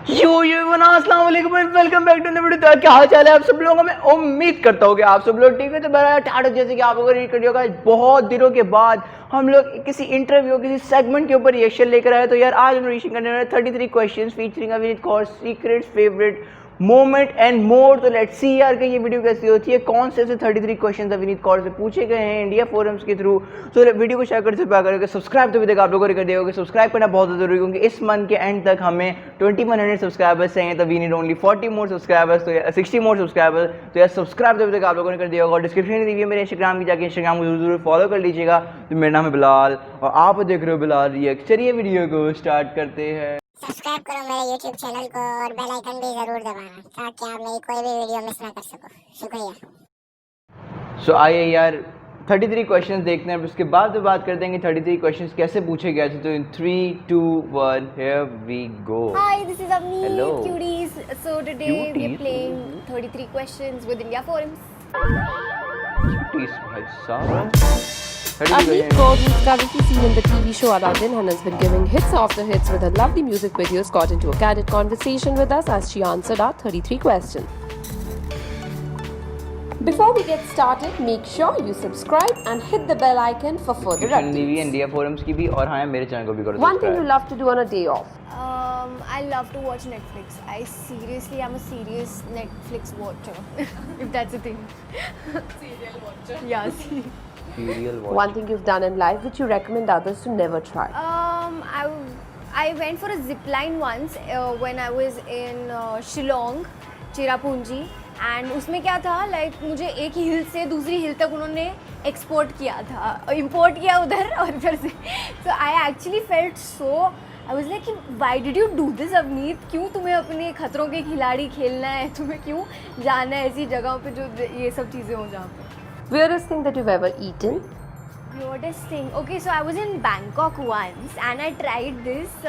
अस्सलाम वालेकुम and welcome back to the video. क्या हाल चाल है आप सब लोगों का? मैं उम्मीद करता हूँ कि आप सब लोग ठीक है। तो मेरा ठाडो जैसे कि आप लोगों ने रीड कर बहुत दिनों के बाद हम लोग किसी इंटरव्यू किसी सेगमेंट के ऊपर रिएक्शन लेकर आए। तो यार आज हम रिएक्शन करने वाले 33 questions featuring Avneet Kaur secrets favourite moment and more. तो लेट्स सी यार कि ये वीडियो कैसी होती है। कौन से 33 क्वेश्चंस अविनीत कौर से पूछे गए हैं इंडिया फोरम्स के थ्रू। तो वीडियो को शेयर करते करोगे, सब्सक्राइब तो भी तक आप लोगों ने कर दिया होगा। सब्सक्राइब करना बहुत जरूरी है क्योंकि इस मंथ के एंड तक हमें 2100 सब्सक्राइबर्स चाहिए। तो we need only 40 more subscribers, तो 60 मोर सब्सक्राइबर्स। तो यार सब्सक्राइब तो भी तक आप लोगों ने कर दिया होगा और डिस्क्रिप्शन में दी हुई है मेरे इंस्टाग्राम की, जाकर इंस्टाग्राम को जरूर फॉलो कर लीजिएगा। तो मेरा नाम है बिलाल और आप देख रहे हो बिलाल रिएक्ट। चलिए वीडियो को स्टार्ट करते हैं। सब्सक्राइब करो मेरे YouTube चैनल को और बेल आइकन भी जरूर दबाना ताकि आप मेरी कोई भी वीडियो मिस ना कर सको। शुक्रिया। सो आइए यार 33 क्वेश्चंस देखते हैं, उसके बाद तो बात करते हैं कि 33 क्वेश्चंस कैसे पूछे गए थे। तो इन 3, 2, 1 here we go. Hi, this is Avneet, Hello. Cuties. So today Cuties? we're playing 33 questions with India Forums. Cuties, भाई साहब। 33 Avneet questions। Kaur, who's currently seen in the TV show Aladdin and has been giving hits after hits with her lovely music videos, got into a candid conversation with us as she answered our 33 questions. Before we get started, make sure you subscribe and hit the bell icon for further Description दी हुई है updates. India forums की भी और हाँ मेरे channel को भी करो One thing you subscribe. love to do on a day off. I love to watch Netflix. I seriously am a serious Netflix watcher, if that's a thing. Serial watcher. Yeah. Serial One watch। thing you've done in life which you recommend others to never try. I went for a zip line once when I was in Shillong, Cherrapunji. And उसमें क्या था like मुझे एक ही हिल से दूसरी हिल तक उन्होंने export किया था, इंपोर्ट किया उधर और इधर से। So I actually felt so I was like कि why did you do this Avneet, क्यों तुम्हें अपने खतरों के खिलाड़ी खेलना है, तुम्हें क्यों जाना है ऐसी जगहों पे जो ये सब चीज़ें हो जहाँ पे। Weirdest thing that you've ever eaten. Weirdest thing. Okay, so I was in Bangkok once and I tried this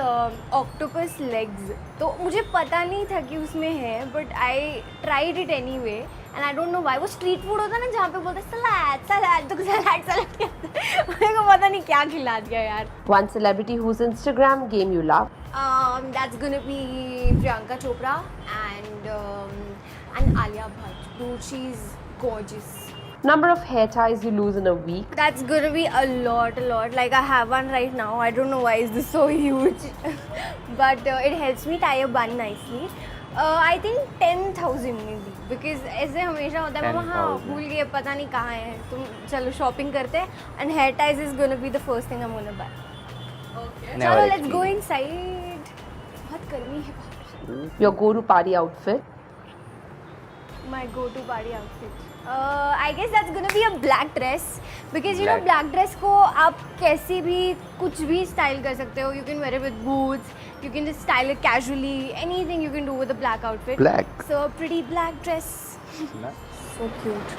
octopus legs. तो मुझे पता नहीं था कि उसमें है, but I tried it anyway and I don't know why. वो street food होता है ना जहाँ पे बोलते हैं सलाद सलाद, तो सलाद सलाद कहते हैं। मेरे को पता नहीं क्या खिला दिया यार। One celebrity whose Instagram game you love. That's gonna be Priyanka Chopra and Alia Bhatt. Dude, she's gorgeous. Number of hair ties you lose in a week. That's gonna be a lot. Like I have one right now. I don't know why is this so huge, but it helps me tie a bun nicely. I think 10,000 maybe because ऐसे हमेशा होता है मामा हाँ 10,000 भूल गए पता नहीं कहाँ है, तुम चलो शॉपिंग करते हैं and hair ties is gonna be the first thing I'm gonna buy. Okay. Never चलो let's experience. go inside. बहुत गर्मी है बाहर। Your go-to party outfit. My go-to party outfit. I guess that's gonna be a black dress because you know Black. black dress को आप कैसे भी कुछ भी स्टाइल कर सकते हो. You can wear it with boots. You can just style it casually. Anything you can do with a black outfit. Black. So a pretty black dress. So cute.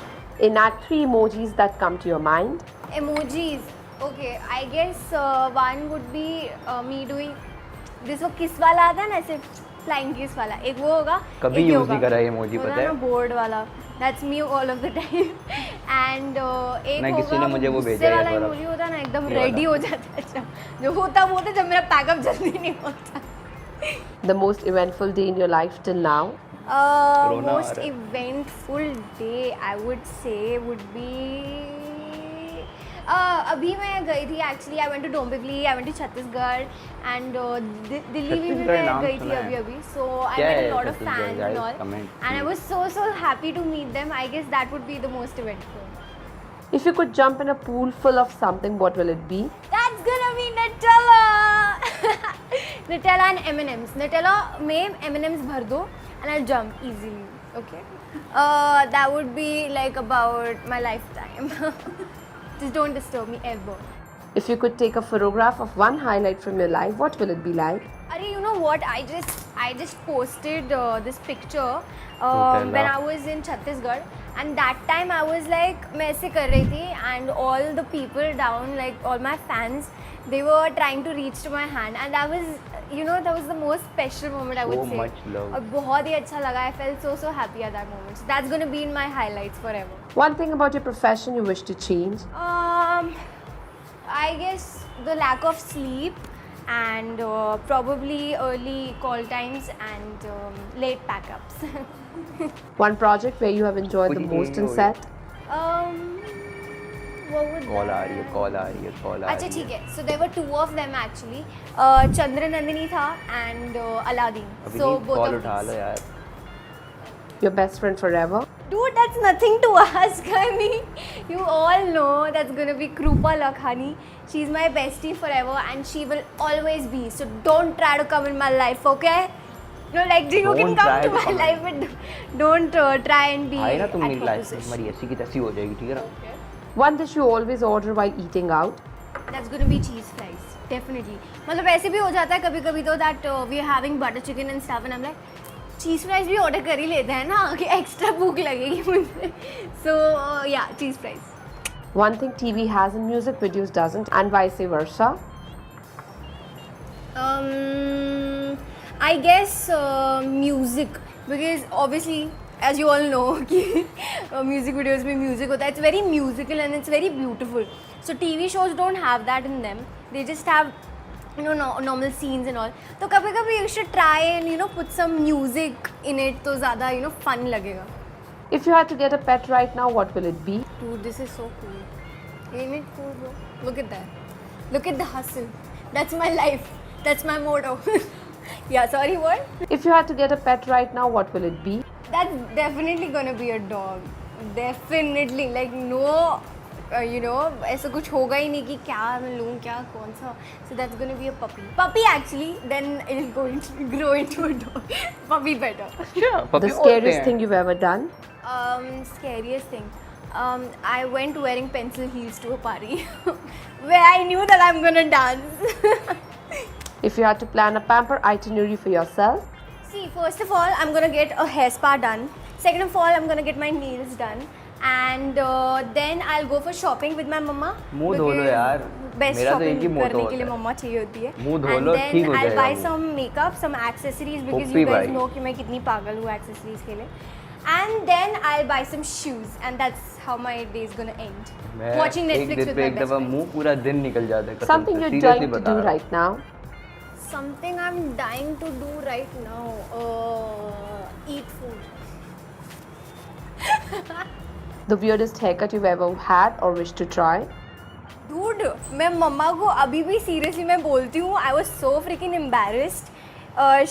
Enact 3 emojis that come to your mind. Emojis. Okay, I guess one would be me doing this. वो किस वाला आता है ना ऐसे flying kiss वाला, एक वो होगा। कभी एक ये use होगा। नहीं करा ये emoji, होता पता है? ना बोर्ड वाला। That's me all of the time. And एक नहीं, किसी होगा ने मुझे वो गुस्से भेजा है वाला थोड़ा। emoji होता है ना एकदम ये वाला। रेडी हो जाता है जब जो होता वो होता जब मेरा पैकअप जल्दी नहीं होता। The most eventful day in your life till now. Corona Most आ रहा है। eventful day I would say would be अभी मैं गई थी actually I went to Dombivli, I went to Chhattisgarh and Delhi भी छत्तीसगढ़ मैं नाम गई सुना थी है। अभी सो आई क्या मेट है a lot of Chhattisgarh? Fans and Guys, all comment, and I was so happy to meet them. I guess that would be the most eventful. If you could jump in a pool full of something, what will it be? That's gonna be Nutella. Nutella and M&M's. Nutella में M&M's भर दो and I'll jump easily. Okay. That would be like about my lifetime. Just don't disturb me ever. If you could take a photograph of one highlight from your life, what will it be like? Arey, you know what? I just posted this picture Nutella. when I was in Chhattisgarh, and that time I was like मैं ऐसे कर रही थी and all the people down, like all my fans, they were trying to reach to my hand and that was, you know, that was the most special moment I would So say. much love. और बहुत ही अच्छा लगा. I felt so happy at that moment. So that's gonna be in my highlights forever. One thing about your profession you wish to change? I guess the lack of sleep and probably early call times and late packups. One project where you have enjoyed the कुछ most नहीं in हो set? What would call आ that- रही है, call आ रही है, call आ अच्छा रही ठीक है। है, so there were two of them actually. चंद्र नंदिनी था and Aladdin. अभी So नहीं, both कॉल of उठा लो these. यार। Your best friend forever? Dude, that's nothing to ask. I mean, you all know that's gonna be Krupa Lakhani. She's my bestie forever and she will always be. So don't try to come in my life, okay? No, like you can Don't come try to to my come in. life, but don't try and be आए ना तुम at मेरी life में, opposition. तुम्हारी ऐसी की तैसी हो जाएगी, ठीक है ना? One dish you always order while eating out? That's gonna be cheese fries, definitely. मतलब ऐसे भी हो जाता है कभी कभी तो that we are having butter chicken and stuff and I'm like cheese fries भी order कर ही लेते हैं ना कि extra भूख लगेगी मुझे. So yeah, cheese fries. One thing TV has in music videos doesn't, and vice versa? I guess music, because obviously as you all know कि music videos में music होता है. It's very musical and it's very beautiful. So TV shows don't have that in them. They just have normal scenes and all. तो कभी कभी you should try and put some music in it तो ज़्यादा fun लगेगा. If you had to get a pet right now, what will it be? Dude, this is so cool. Ain't it cool, bro? Look at that. Look at the hustle. That's my life. That's my motto. Yeah, sorry, what? If you had to get a pet right now, what will it be? That's definitely gonna be a dog. Definitely. Like, no, ऐसा कुछ होगा ही नहीं कि क्या मैं लूँ क्या कौन सा. So that's gonna be a puppy. Puppy actually, then it'll grow into a dog. Puppy better. अच्छा, The पपी बोलते scariest हैं। thing you've ever done? Scariest thing. I went wearing pencil heels to a party where I knew that I'm gonna dance. If you had to plan a pamper itinerary for yourself? See, first of all, I'm gonna get a hair spa done. Second of all, I'm gonna get my nails done. And then I'll go for shopping with my mama. मुंह धो लो यार, Best मेरा तो shopping एक ही मोटो करने के लिए होता है। मम्मा चाहिए होती है. मुंह धो And लो, then ठीक हो I'll जाएगा buy वो। some makeup, some accessories because puppy you guys भाई। know कि मैं कितनी पागल हूँ accessories के लिए. And then I'll buy some shoes, and that's how my day is gonna end. मैं Watching एक Netflix दिन with पे my एक best दफा friend. मुंह पूरा दिन निकल जाता है कसम Something से, you're seriously dying to बता do रहा हूँ। right now? Something I'm dying to do right now. Eat food. The weirdest haircut you've ever had or wish to try? Dude, मैं मम्मा को अभी भी seriously मैं बोलती हूँ. I was so freaking embarrassed.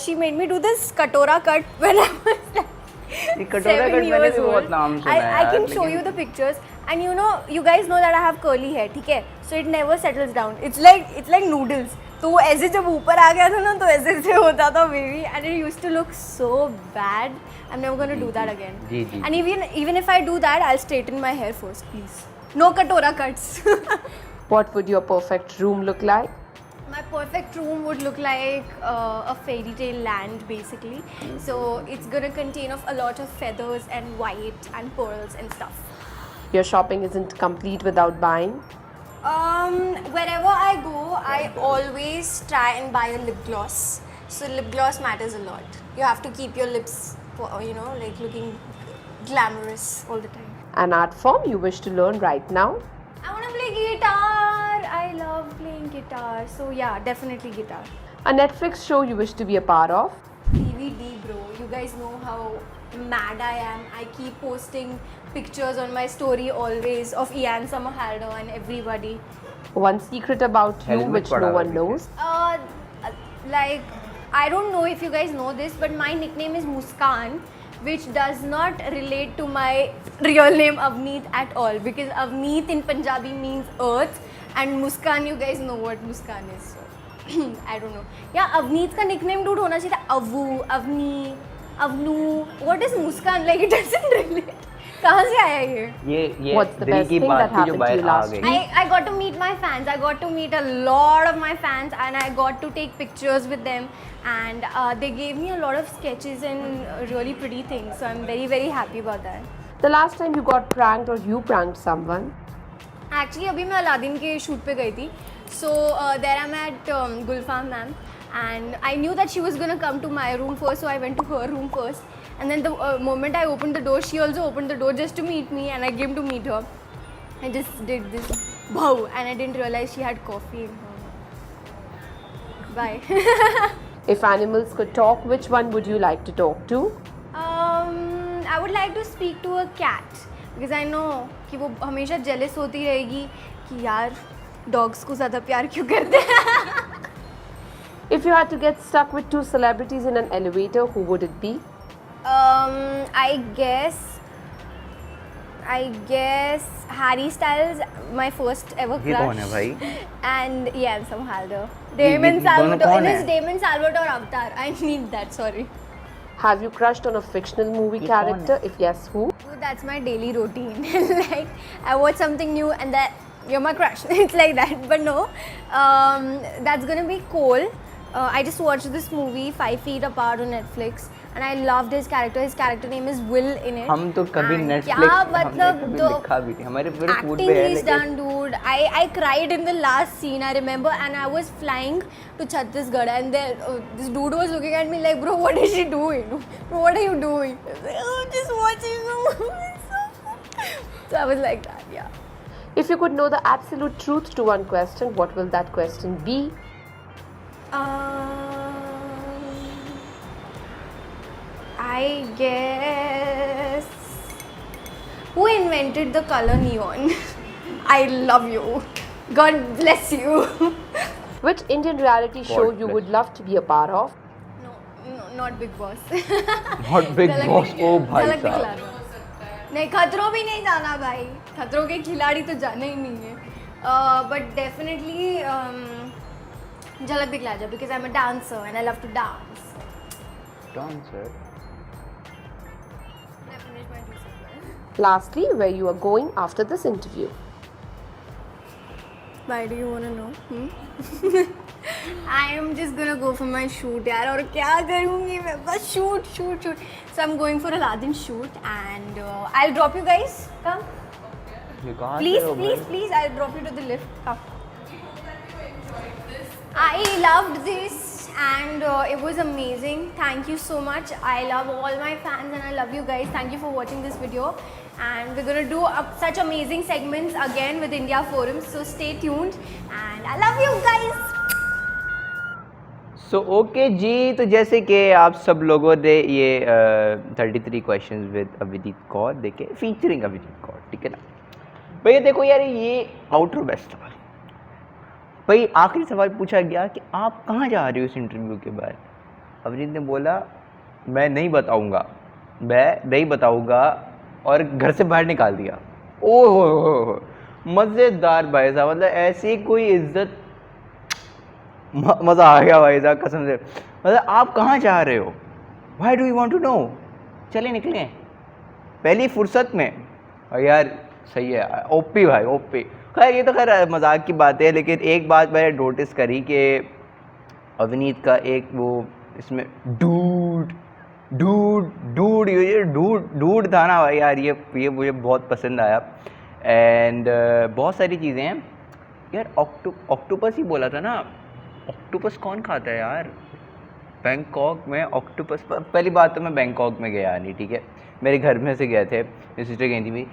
She made me do this katora cut when I was like ये कटोरा 7 cut मैंने years भी बहुत old. नाम सुना I है यार, can show लेकिन- you the pictures, and you guys know that I have curly hair, ठीक है? So it never settles down. It's like noodles. तो वो ऐसे जब ऊपर आ गया था ना तो ऐसे ऐसे होता था baby, and it used to look so bad. I'm never gonna do that again. Ji, ji, And even if I do that, I'll straighten my hair first, please. No katora cuts. What would your perfect room look like? My perfect room would look like a fairy tale land basically. So it's gonna contain of a lot of feathers and white and pearls and stuff. Your shopping isn't complete without buying? Wherever I go, I always try and buy a lip gloss. So lip gloss matters a lot. You have to keep your lips, like looking glamorous all the time. An art form you wish to learn right now? I wanna play guitar. I love playing guitar. So yeah, definitely guitar. A Netflix show you wish to be a part of? DVD, bro. You guys know how mad I am. I keep posting pictures on my story always of Ian Samahaldo and everybody. One secret about you Helmet which no पड़ा one हुआ knows? Like, I don't know if you guys know this, but my nickname is Muskan, which does not relate to my real name Avneet at all, because Avneet in Punjabi means earth and Muskan, you guys know what Muskan is. So I don't know. Yeah, Avneet का nickname dude होना चाहिए था Avu, Avni, Avnu. What is Muskan? Like, it doesn't relate. कहाँ से आया ये? ये What's the दिल best की thing बात that थी जो happened to बाहर you आ last गई। week? I got to meet my fans. I got to meet a lot of my fans and I got to take pictures with them. And they gave me a lot of sketches and really pretty things. So I'm very, very happy about that. The last time you got pranked or you pranked someone? Actually, अभी मैं Aladdin के shoot पे गई थी. So there I'm at Gulfam ma'am. And I knew that she was going to come to my room first. So I went to her room first. And then the moment I opened the door, she also opened the door just to meet me. And I came to meet her. I just did this bow. And I didn't realize she had coffee in her. Bye. If animals could talk, which one would you like to talk to? I would like to speak to a cat because I know कि वो हमेशा jealous होती रहेगी कि यार dogs को ज़्यादा प्यार क्यों करते हैं. If you had to get stuck with two celebrities in an elevator, who would it be? I guess Harry Styles, my first ever crush. ये कौन है भाई? And yeah, Somerhalder. ये Damon दोनों Salvatore. कौन It is है? Damon Salvatore Avatar. I need that. Sorry. Have you crushed on a fictional movie ये कौन character? If yes, who? So that's my daily routine. Like I watch something new and that you're my crush. It's like that. But no, that's gonna be Cole. I just watched this movie 5 Feet Apart on Netflix and I loved his character. His character name is Will in it. हम तो कभी And Netflix क्या हमने मतलब कभी तो लिखा भी नहीं, हमारे पूरे फूड acting पे है he's लेकिन done, dude. I cried in the last scene. I remember, and I was flying to Chhattisgarh, and then this dude was looking at me like, bro, what is she doing? Bro, what are you doing? I was like, oh, I'm just watching a movie. So I was like that, yeah. If you could know the absolute truth to one question, what will that question be? I guess who invented the color neon? I love you. God bless you. Which Indian reality show God you bless. would love to be a part of? No, not Big Boss. Not Big झलक Boss, दिख- ओ भाई झलक दिखला साहब. दो. नहीं, खतरों भी नहीं जाना भाई. खतरों के खिलाड़ी तो जाना ही नहीं है. But definitely झलक दिखला जा because I'm a dancer and I love to dance. Dancer. I finished my juice. Lastly, where you are going after this interview? Why do you want to know? I am just gonna go for my shoot यार और क्या करूँगी मैं बस shoot. So I'm going for Aladdin shoot and I'll drop you guys. Come. ये कहाँ से Please, हो please, भाई? please, I'll drop you to the lift. Come. I loved this and it was amazing. Thank you so much. I love all my fans and I love you guys. Thank you for watching this video. And we're gonna do such amazing segments again with India Forums. So stay tuned and I love you guys. So okay जी, तो जैसे कि आप सब लोगों ने ये 33 questions with Abhijit Kaur देखे, फीचरिंग अभिजीत कौर, ठीक है ना भैया. देखो यार, ये आउटर बेस्ट सवाल भाई. आखिरी सवाल पूछा गया कि आप कहाँ जा रहे हो इस इंटरव्यू के बाद. अभिजीत ने बोला मैं नहीं बताऊँगा और घर से बाहर निकाल दिया. ओह मज़ेदार भाई साहब, मतलब ऐसी कोई इज्जत, मज़ा आ गया भाई साहब कसम से. मतलब आप कहाँ जा रहे हो, why do you want to know, चले निकलें पहली फुर्सत में. और यार सही है, ओपी भाई ओपी. खैर ये तो खैर मजाक की बात है, लेकिन एक बात मैंने नोटिस करी कि अवनीत का एक वो इसमें डूड था ना भाई यार, ये मुझे बहुत पसंद आया. एंड बहुत सारी चीज़ें हैं यार. ऑक्टोपस ही बोला था ना. ऑक्टोपस कौन खाता है यार बैंकॉक में ऑक्टोपस. पहली बात तो मैं बैंकॉक में गया नहीं, ठीक है, मेरे घर में से गए थे, मेरी सिस्टर गई थी भी.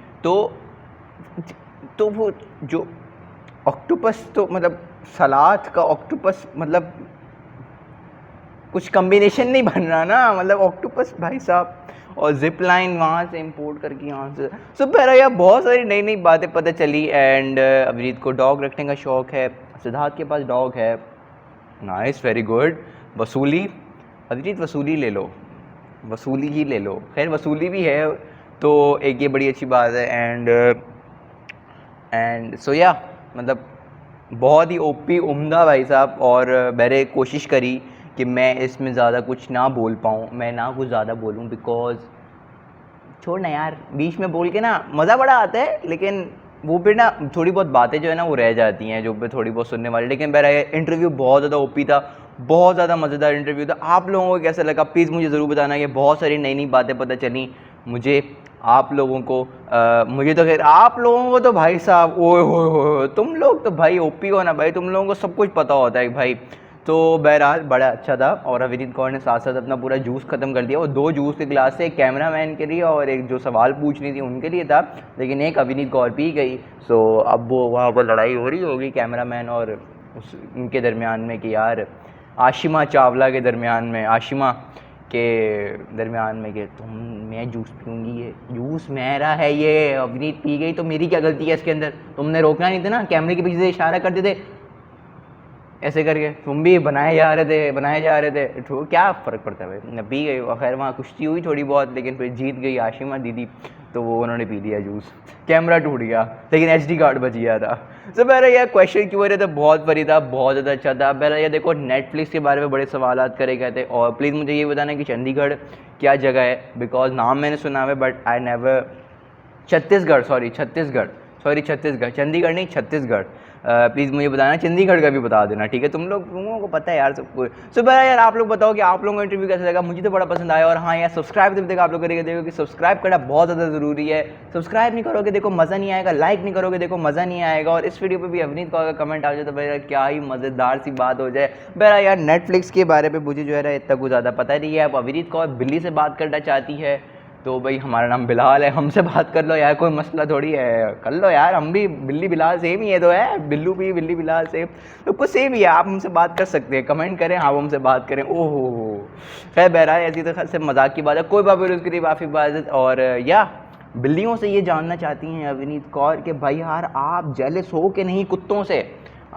तो वो जो ऑक्टोपस, तो मतलब सलाद का ऑक्टोपस, मतलब कुछ कम्बिनेशन नहीं बन रहा ना, मतलब ऑक्टोपस भाई साहब. और जिप लाइन वहाँ से इंपोर्ट करके यहाँ से. सो पहला यार बहुत सारी नई नई बातें पता चली. एंड अभिजीत को डॉग रखने का शौक़ है, सिद्धार्थ के पास डॉग है. Nice, very good. वसूली, अभिजीत वसूली ले लो, वसूली ही ले लो. खैर वसूली भी है तो एक ये बड़ी अच्छी बात है. एंड सो या मतलब बहुत ही ओपी उम्दा भाई साहब. और मैंने कोशिश करी कि मैं इसमें ज़्यादा कुछ ना बोल पाऊँ, मैं ना कुछ ज़्यादा बोलूँ, बिकॉज छोड़ ना यार, बीच में बोल के ना मज़ा बड़ा आता है, लेकिन वो फिर ना थोड़ी बहुत बातें जो है ना वो रह जाती हैं जो पे थोड़ी बहुत सुनने वाली. लेकिन मेरा इंटरव्यू बहुत ज़्यादा ओपी था, बहुत ज़्यादा मज़ेदार इंटरव्यू था. आप लोगों को कैसा लगा प्लीज़ मुझे ज़रूर बताना. ये बहुत सारी नई नई बातें पता चली मुझे, आप लोगों को मुझे तो खैर, आप लोगों को तो भाई साहब ओए हो तुम लोग तो भाई ओपी हो ना भाई, तुम लोगों को सब कुछ पता होता है भाई. तो बहरहाल बड़ा अच्छा था. और अभिजीत कौर ने साथ साथ अपना पूरा जूस ख़त्म कर दिया. और 2 जूस के गिलास से, एक कैमरा मैन के लिए और एक जो सवाल पूछ रही थी उनके लिए था, लेकिन एक अभिजीत कौर पी गई. सो अब वो वहाँ पर लड़ाई हो रही होगी कैमरा मैन और उनके दरमियान में कि यार आशिमा चावला के दरमियान में, आशिमा के दरमियान में कि मैं जूस पीऊँगी, ये जूस मेरा है, ये अवनीत पी गई तो मेरी क्या गलती है इसके अंदर, तुमने रोकना नहीं था ना, कैमरे के पीछे से इशारा करते थे ऐसे करके, तुम भी बनाए जा रहे थे तो क्या फ़र्क पड़ता है भाई, पी गई। और खैर वहाँ कुश्ती हुई थोड़ी बहुत, लेकिन फिर जीत गई आशिमा दीदी, तो वो उन्होंने पी लिया जूस, कैमरा टूट गया लेकिन SD कार्ड बच गया था। तो पहले यार क्वेश्चन क्यों रहे थे, बहुत फरी था, बहुत ज़्यादा अच्छा था। पहले ये देखो नेटफ्लिक्स के बारे में बड़े सवाल करे गए थे, और प्लीज़ मुझे ये बताना कि चंडीगढ़ क्या जगह है, बिकॉज नाम मैंने सुना है but I never, Chhattisgarh, Chandigarh नहीं छत्तीसगढ़। प्लीज़ मुझे बताना, चंडीगढ़ का भी बता देना, ठीक है, तुम लोगों को पता है यार सब कुछ। सो भाई यार आप लोग बताओ कि आप लोगों को इंटरव्यू कैसा लगा, मुझे तो बड़ा पसंद आया। और हाँ यार सब्सक्राइब जब तक आप लोग करेंगे, देखो कि सब्सक्राइब करना बहुत ज़्यादा ज़रूरी है। सब्सक्राइब नहीं करोगे देखो मज़ा नहीं आएगा, लाइक नहीं करोगे देखो मज़ा नहीं आएगा। और इस वीडियो पर भी अवनीत का अगर कमेंट आ जाए तो भाई क्या ही मज़ेदार सी बात हो जाए। मेरा यार नेटफ्लिक्स के बारे में मुझे जो है इतना कुछ ज़्यादा पता नहीं है। अब अवनीत कौर बिल्ली से बात करना चाहती है तो भाई हमारा नाम बिलाल है, हमसे बात कर लो यार, कोई मसला थोड़ी है, कर लो यार, हम भी बिल्ली बिलाल सेम ही है तो है, बिल्लू भी बिल्ली बिलाल सेम तो कुछ सेम ही है, आप हमसे बात कर सकते हैं, कमेंट करें, हाँ हमसे बात करें। ओहो खैर बहरहाल ऐसी तो खैर से मजाक की बात है, कोई बात नहीं, उसके लिए माफ़ी इबादत। और या बिल्लियों से ये जानना चाहती हैं अवनीत कौर कि भाई यार आप जेलस हो कि नहीं कुत्तों से,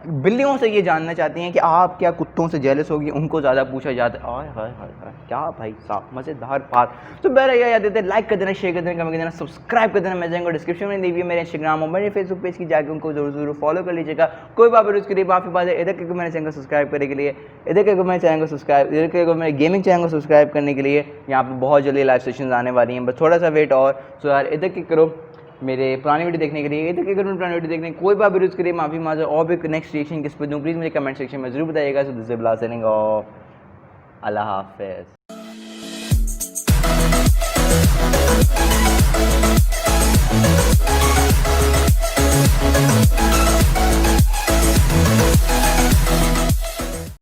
बिल्लियों से ये जानना चाहती हैं कि आप क्या कुत्तों से जेलस होगी, उनको ज़्यादा पूछा जाता है। हाय हाय हाय हाय क्या भाई साहब मज़ेदार बात। तो मेरा यह याद देते हैं, लाइक कर देना, शेयर कर देना, कमेंट कर देना, सब्सक्राइब कर देना। मैं जाएंगे डिस्क्रिप्शन में दी हुई मेरे इंस्टाग्राम और मेरे फेसबुक पेज की जाकर उनको जरूर फॉलो कर लीजिएगा। कोई बात नहीं, उसके लिए माफ़ी बात है। इधर के मेरे चैनल को सब्सक्राइब करने के लिए, इधर के मेरे चैनल को सब्सक्राइब, इधर के मेरे गेमिंग चैनल को सब्सक्राइब करने के लिए। यहाँ पर बहुत जल्दी लाइव सेशन आने वाली हैं, बस थोड़ा सा वेट। और सो यार इधर के करो मेरे पुरानी वीडियो देखने के लिए, इधर के करो पुरानी वीडियो देखने, कोई बात वीडियोज़ के लिए माफ़ी मांगे। और भी नेक्स्ट रिएक्शन किस पर दूँ प्लीज़ मुझे कमेंट सेक्शन में ज़रूर बताइएगा। So this is Bilal signing off, अल्लाह हाफ़िज़।